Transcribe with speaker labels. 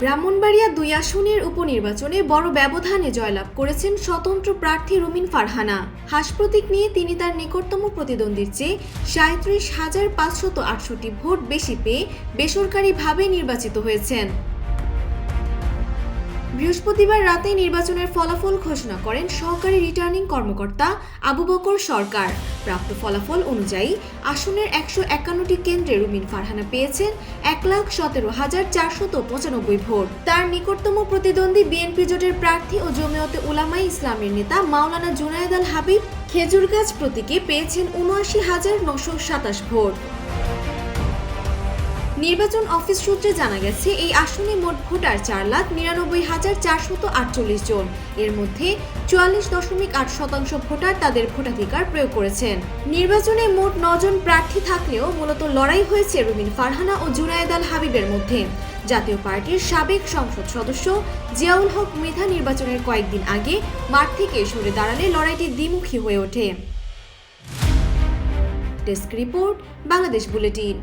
Speaker 1: ব্রাহ্মণবাড়িয়া ২ আসনের উপনির্বাচনে বড় ব্যবধানে জয়লাভ করেছেন স্বতন্ত্র প্রার্থী রুমিন ফারহানা। হাসপ্রতীক নিয়ে তিনি তার নিকটতম প্রতিদ্বন্দ্বীর চেয়ে ৩৭,৫৬৮ ভোট বেশি পেয়ে বেসরকারিভাবে নির্বাচিত হয়েছেন। বৃহস্পতিবার রাতে নির্বাচনের ফলাফল ঘোষণা করেন সহকারী রিটার্নিং কর্মকর্তা আবু বকর সরকার। প্রাপ্ত ফলাফল অনুযায়ী আসনের ১৫১টি কেন্দ্রে রুমিন ফারহানা পেয়েছেন ১,১৭,৪৯৫ ভোট। তার নিকটতম প্রতিদ্বন্দ্বী বিএনপি জোটের প্রার্থী ও জমিয়তে উলামায়ে ইসলামের নেতা মাওলানা জুনায়েদ আল হাবিব খেজুরগাছ প্রতীকে পেয়েছেন ৭৯,৯২৭ ভোট। নির্বাচন অফিস সূত্রে জানা গেছে, এই আসনে মোট ভোটার ৪,৯৯,৪৪৮ জন। এর মধ্যে ৪৪.৮% ভোটার তাদের ভোটাধিকার প্রয়োগ করেছেন। নির্বাচনে মোট ৯ জন প্রার্থী থাকলেও মূলত লড়াই হয়েছে রুমিন ফারহানা ও জুনায়েদ আল হাবিবের মধ্যে। জাতীয় পার্টির সাবেক সংসদ সদস্য জিয়াউল হক মৃধা নির্বাচনের কয়েকদিন আগে মাঠ থেকে সরে দাঁড়ালে লড়াইটি দ্বিমুখী হয়ে ওঠে। Desk report, Bangladesh bulletin.